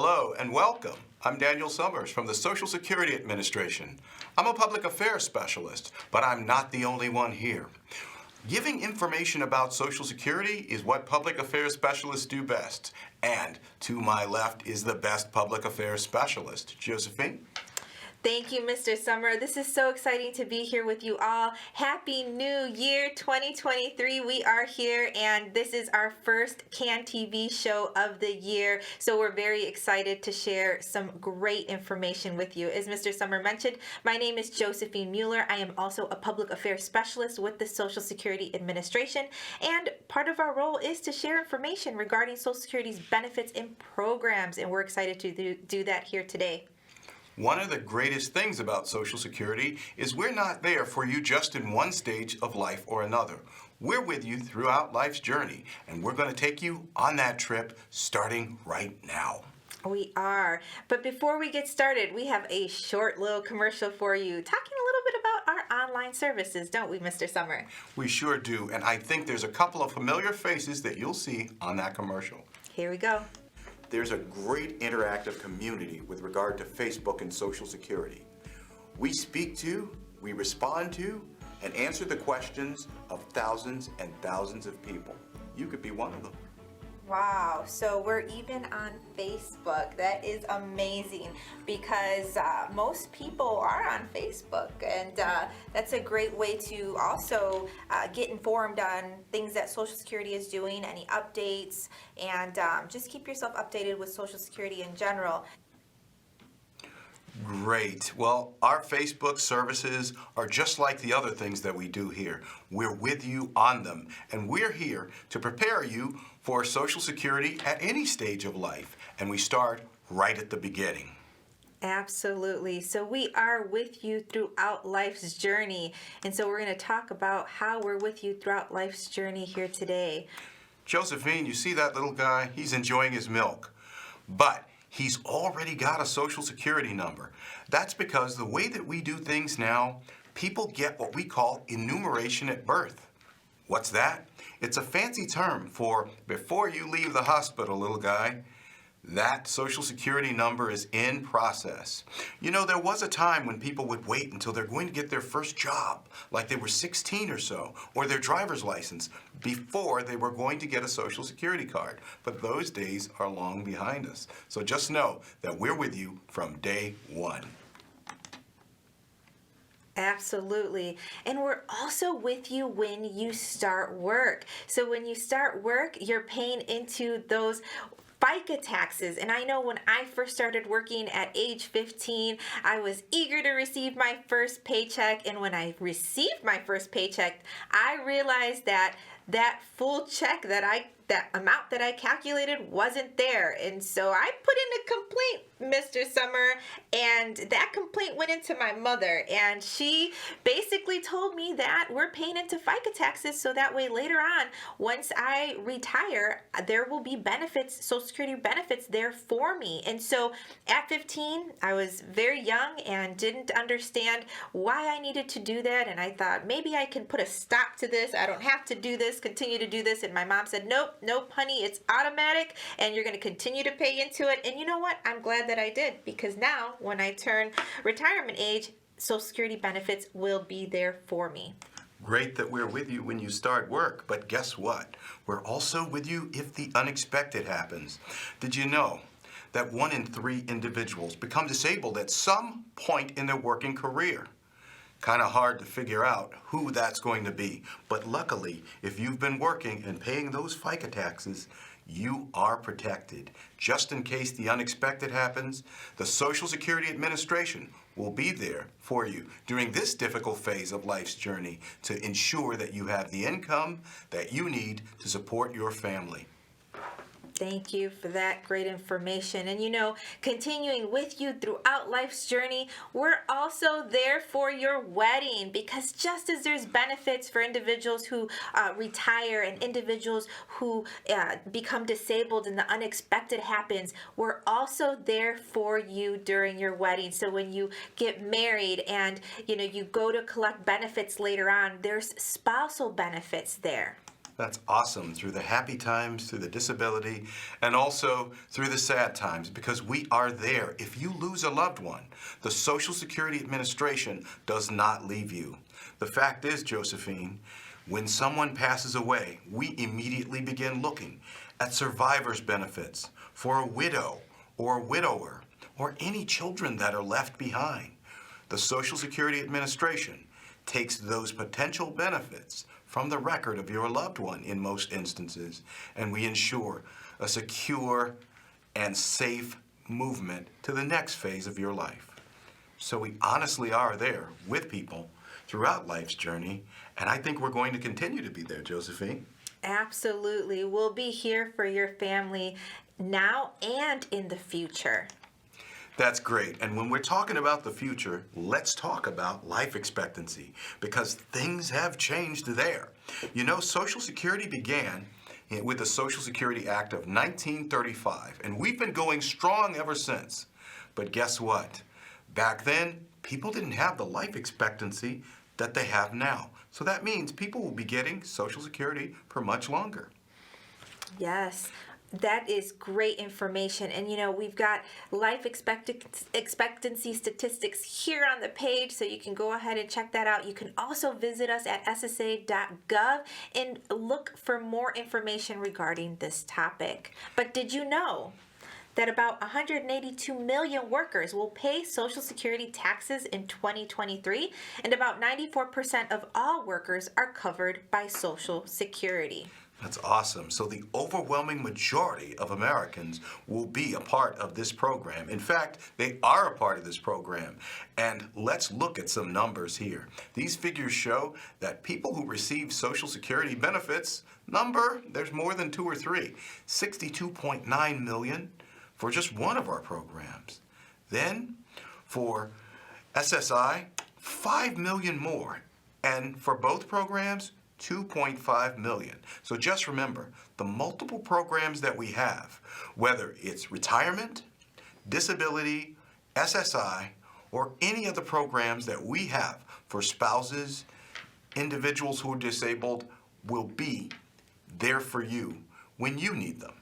Hello and welcome. I'm Daniel Summers from the Social Security Administration. I'm a public affairs specialist, but I'm not the only one here. Giving information about Social Security is what public affairs specialists do best. And to my left is the best public affairs specialist, Josephine. Thank you, Mr. Summer. This is so exciting to be here with you all. Happy New Year 2023. We are here, and this is our first CAN TV show of the year. So we're very excited to share some great information with you. As Mr. Summer mentioned, my name is Josephine Mueller. I am also a public affairs specialist with the Social Security Administration, and part of our role is to share information regarding Social Security's benefits and programs, and we're excited to do that here today. One of the greatest things about Social Security is we're not there for you just in one stage of life or another. We're with you throughout life's journey, and we're going to take you on that trip starting right now. We are. But before we get started, we have a short little commercial for you, talking a little bit about our online services, don't we, Mr. Summer? We sure do, and I think there's a couple of familiar faces that you'll see on that commercial. Here we go. There's a great interactive community with regard to Facebook and Social Security. We speak to, we respond to, and answer the questions of thousands and thousands of people. You could be one of them. Wow, so we're even on Facebook. That is amazing because most people are on Facebook, and that's a great way to also get informed on things that Social Security is doing, any updates, and just keep yourself updated with Social Security in general. Great. Well, our Facebook services are just like the other things that we do here. We're with you on them, and we're here to prepare you for Social Security at any stage of life, and we start right at the beginning. Absolutely. So we are with you throughout life's journey, and so we're going to talk about how we're with you throughout life's journey here today. Josephine, you see that little guy? He's enjoying his milk. But he's already got a Social Security number. That's because the way that we do things now, people get what we call enumeration at birth. What's that? It's a fancy term for before you leave the hospital, little guy. That Social Security number is in process. You know, there was a time when people would wait until they're going to get their first job, like they were 16 or so, or their driver's license, before they were going to get a Social Security card. But those days are long behind us. So just know that we're with you from day one. Absolutely. And we're also with you when you start work. So when you start work, you're paying into those FICA taxes. And I know when I first started working at age 15, I was eager to receive my first paycheck. And when I received my first paycheck, I realized that full check, that amount that I calculated wasn't there. And so I put in a complaint, Mr. Summer, and that complaint went into my mother, and she basically told me that we're paying into FICA taxes so that way later on, once I retire, there will be benefits, Social Security benefits there for me. And so at 15, I was very young and didn't understand why I needed to do that, and I thought maybe I can put a stop to this. I don't have to do this, continue to do this. And my mom said, nope, honey, it's automatic, and you're going to continue to pay into it. And you know what? I'm glad that I did, because now when I turn retirement age, Social Security benefits will be there for me. Great that we're with you when you start work, but guess what? We're also with you if the unexpected happens. Did you know that 1 in 3 individuals become disabled at some point in their working career? Kind of hard to figure out who that's going to be. But luckily, if you've been working and paying those FICA taxes, you are protected. Just in case the unexpected happens, the Social Security Administration will be there for you during this difficult phase of life's journey to ensure that you have the income that you need to support your family. Thank you for that great information. And you know, continuing with you throughout life's journey, we're also there for your wedding, because just as there's benefits for individuals who retire and individuals who become disabled and the unexpected happens, we're also there for you during your wedding. So when you get married and you go to collect benefits later on, there's spousal benefits there. That's awesome. Through the happy times, through the disability, and also through the sad times, because we are there. If you lose a loved one, the Social Security Administration does not leave you. The fact is, Josephine, when someone passes away, we immediately begin looking at survivor's benefits for a widow or a widower or any children that are left behind. The Social Security Administration takes those potential benefits from the record of your loved one in most instances, and we ensure a secure and safe movement to the next phase of your life. So we honestly are there with people throughout life's journey, and I think we're going to continue to be there, Josephine. Absolutely. We'll be here for your family now and in the future. That's great. And when we're talking about the future, let's talk about life expectancy, because things have changed there. You know, Social Security began with the Social Security Act of 1935, and we've been going strong ever since. But guess what? Back then, people didn't have the life expectancy that they have now. So that means people will be getting Social Security for much longer. Yes. That is great information. And you know, we've got life expectancy statistics here on the page, so you can go ahead and check that out. You can also visit us at ssa.gov and look for more information regarding this topic. But did you know that about 182 million workers will pay Social Security taxes in 2023, and about 94% of all workers are covered by Social Security? That's awesome. So the overwhelming majority of Americans will be a part of this program. In fact, they are a part of this program. And let's look at some numbers here. These figures show that people who receive Social Security benefits, there's more than two or three, 62.9 million for just one of our programs. Then for SSI, 5 million more. And for both programs, 2.5 million. So just remember, the multiple programs that we have, whether it's retirement, disability, SSI, or any other programs that we have for spouses, individuals who are disabled, will be there for you when you need them.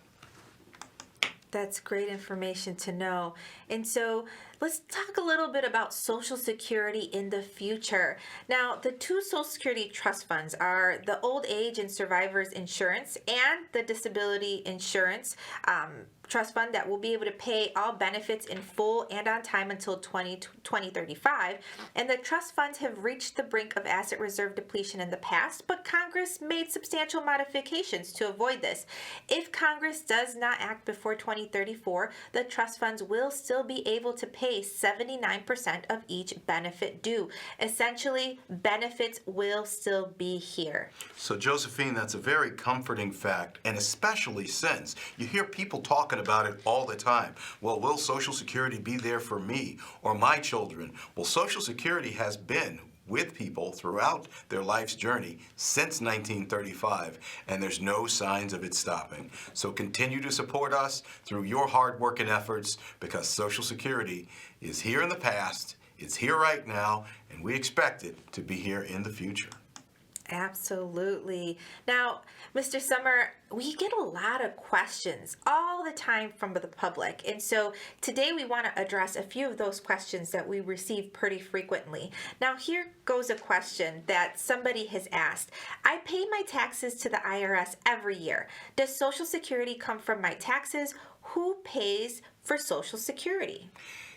That's great information to know. And so let's talk a little bit about Social Security in the future. Now, the two Social Security trust funds are the Old Age and Survivors Insurance and the Disability Insurance Trust Fund that will be able to pay all benefits in full and on time until 2035. And the trust funds have reached the brink of asset reserve depletion in the past, but Congress made substantial modifications to avoid this. If Congress does not act before 2034, the trust funds will still be able to pay 79% of each benefit due. Essentially, benefits will still be here. So Josephine, that's a very comforting fact, and especially since you hear people talking about it all the time. Well, will Social Security be there for me or my children? Well, Social Security has been with people throughout their life's journey since 1935, and there's no signs of it stopping. So continue to support us through your hard work and efforts, because Social Security is here in the past, it's here right now, and we expect it to be here in the future. Absolutely. Now, Mr. Summer, we get a lot of questions all the time from the public. And so today we want to address a few of those questions that we receive pretty frequently. Now, here goes a question that somebody has asked. I pay my taxes to the IRS every year. Does Social Security come from my taxes? Who pays for Social Security?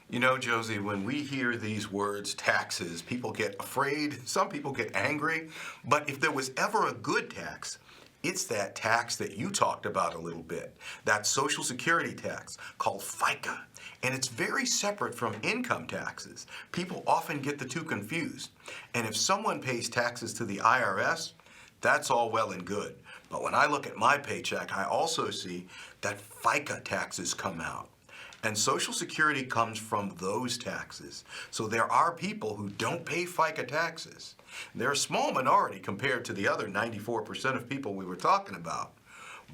You know, Josie, when we hear these words, taxes, people get afraid, some people get angry, but if there was ever a good tax, it's that tax that you talked about a little bit, that Social Security tax called FICA, and it's very separate from income taxes. People often get the two confused, and if someone pays taxes to the IRS, that's all well and good. But when I look at my paycheck, I also see that FICA taxes come out. And Social Security comes from those taxes. So there are people who don't pay FICA taxes. They're a small minority compared to the other 94% of people we were talking about.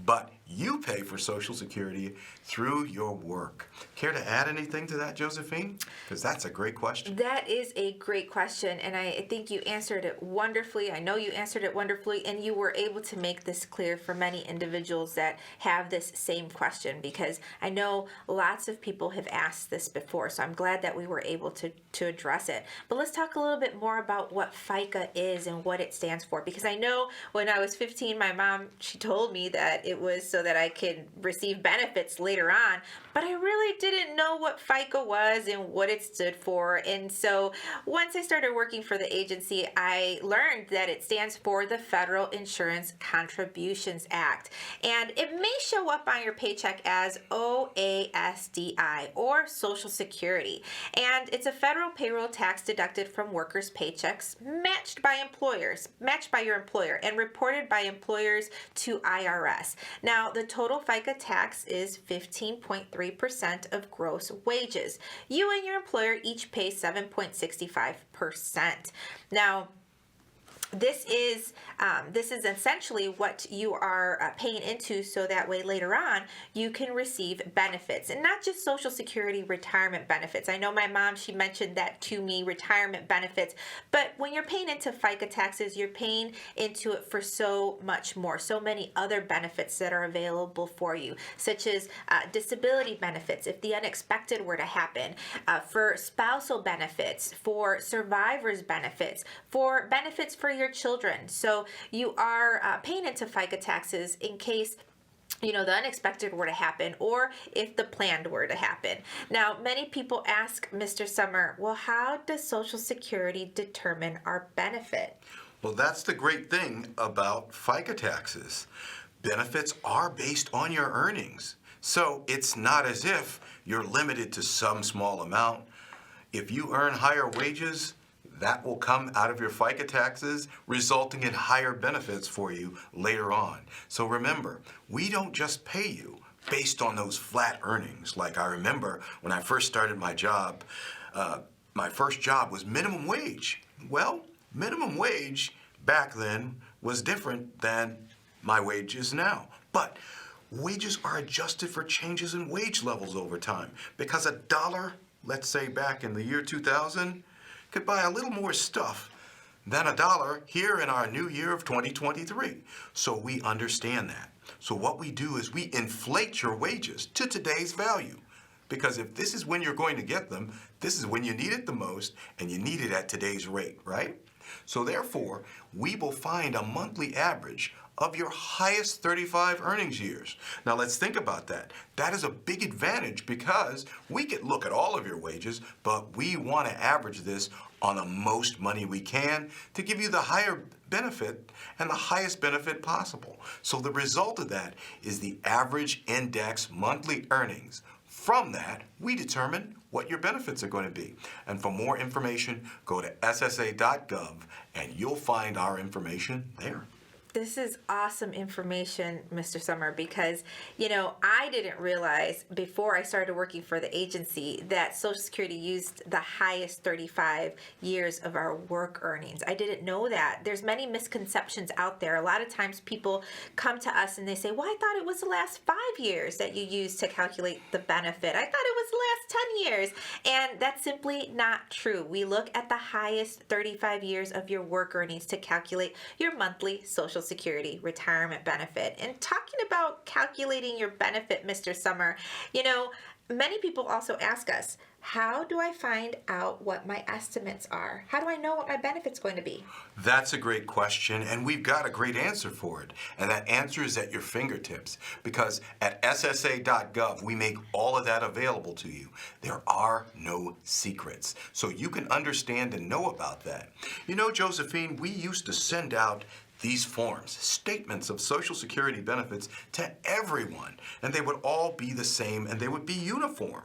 But You pay for Social Security through your work. Care to add anything to that, Josephine? Because that's a great question. That is a great question, and I think you answered it wonderfully. I know you answered it wonderfully, and you were able to make this clear for many individuals that have this same question, because I know lots of people have asked this before, so I'm glad that we were able to address it. But let's talk a little bit more about what FICA is and what it stands for, because I know when I was 15, my mom, she told me that it was so that I could receive benefits later on, but I really didn't know what FICA was and what it stood for. And so once I started working for the agency, I learned that it stands for the Federal Insurance Contributions Act. And it may show up on your paycheck as OASDI, or Social Security. And it's a federal payroll tax deducted from workers' paychecks, matched by your employer, and reported by employers to IRS. Now, the total FICA tax is 15.3% of gross wages. You and your employer each pay 7.65%. Now, this is essentially what you are paying into, so that way later on you can receive benefits, and not just Social Security, retirement benefits. I know my mom, she mentioned that to me, retirement benefits, but when you're paying into FICA taxes, you're paying into it for so much more, so many other benefits that are available for you, such as disability benefits if the unexpected were to happen, for spousal benefits, for survivors benefits, for benefits for your children. So you are paying into FICA taxes in case the unexpected were to happen, or if the planned were to happen. Now, many people ask Mr. Sommer, well, how does Social Security determine our benefit? Well, that's the great thing about FICA taxes. Benefits are based on your earnings. So it's not as if you're limited to some small amount. If you earn higher wages, that will come out of your FICA taxes, resulting in higher benefits for you later on. So remember, we don't just pay you based on those flat earnings. Like, I remember when I first started my job, my first job was minimum wage. Well, minimum wage back then was different than my wages now. But wages are adjusted for changes in wage levels over time, because a dollar, let's say back in the year 2000, could buy a little more stuff than a dollar here in our new year of 2023. So we understand that. So what we do is we inflate your wages to today's value. Because if this is when you're going to get them, this is when you need it the most, and you need it at today's rate, right? So therefore, we will find a monthly average of your highest 35 earnings years. Now let's think about that. That is a big advantage, because we could look at all of your wages, but we want to average this on the most money we can to give you the higher benefit and the highest benefit possible. So the result of that is the average index monthly earnings. From that, we determine what your benefits are going to be. And for more information, go to ssa.gov and you'll find our information there. This is awesome information, Mr. Sommer, because, I didn't realize before I started working for the agency that Social Security used the highest 35 years of our work earnings. I didn't know that. There's many misconceptions out there. A lot of times people come to us and they say, well, I thought it was the last 5 years that you used to calculate the benefit. I thought it was the last 10 years. And that's simply not true. We look at the highest 35 years of your work earnings to calculate your monthly Social Security retirement benefit. And talking about calculating your benefit, Mr. Sommer, many people also ask us, how do I find out what my estimates are? How do I know what my benefit's going to be? That's a great question, and we've got a great answer for it. And that answer is at your fingertips, because at ssa.gov, we make all of that available to you. There are no secrets, so you can understand and know about that. Josephine, we used to send out these forms, statements of Social Security benefits, to everyone, and they would all be the same and they would be uniform.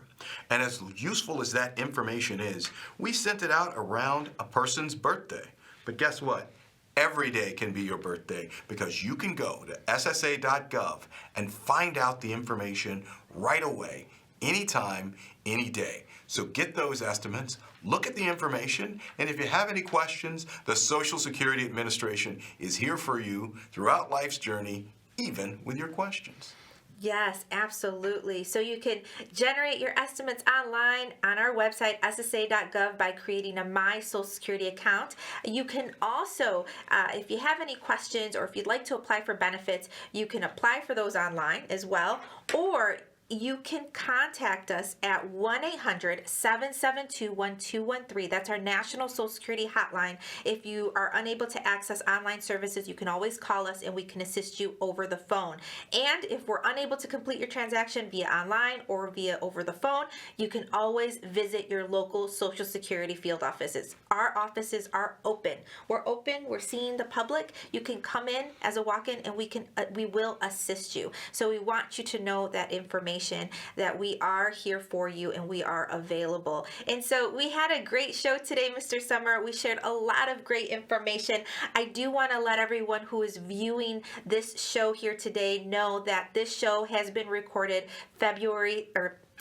And as useful as that information is, we sent it out around a person's birthday. But guess what? Every day can be your birthday, because you can go to ssa.gov and find out the information right away, anytime, any day. So get those estimates, look at the information, and if you have any questions, the Social Security Administration is here for you throughout life's journey, even with your questions. Yes, absolutely. So you can generate your estimates online on our website, ssa.gov, by creating a My Social Security account. You can also, if you have any questions or if you'd like to apply for benefits, you can apply for those online as well. Or you can contact us at 1-800-772-1213. That's our national Social Security hotline. If you are unable to access online services, you can always call us and we can assist you over the phone. And if we're unable to complete your transaction via online or via over the phone, you can always visit your local Social Security field offices. Our offices are open. We're open. We're seeing the public. You can come in as a walk-in and we will assist you. So we want you to know that information, that we are here for you and we are available. And so we had a great show today, Mr. Summer. We shared a lot of great information. I do want to let everyone who is viewing this show here today know that this show has been recorded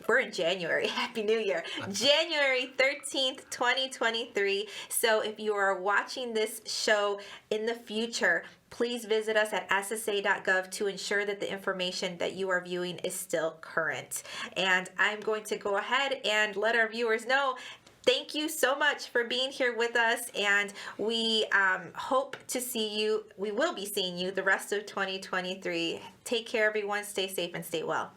we're in January. Happy New Year. January 13th, 2023. So if you are watching this show in the future, please visit us at ssa.gov to ensure that the information that you are viewing is still current. And I'm going to go ahead and let our viewers know, thank you so much for being here with us, and we hope to see you. We will be seeing you the rest of 2023. Take care, everyone. Stay safe and stay well.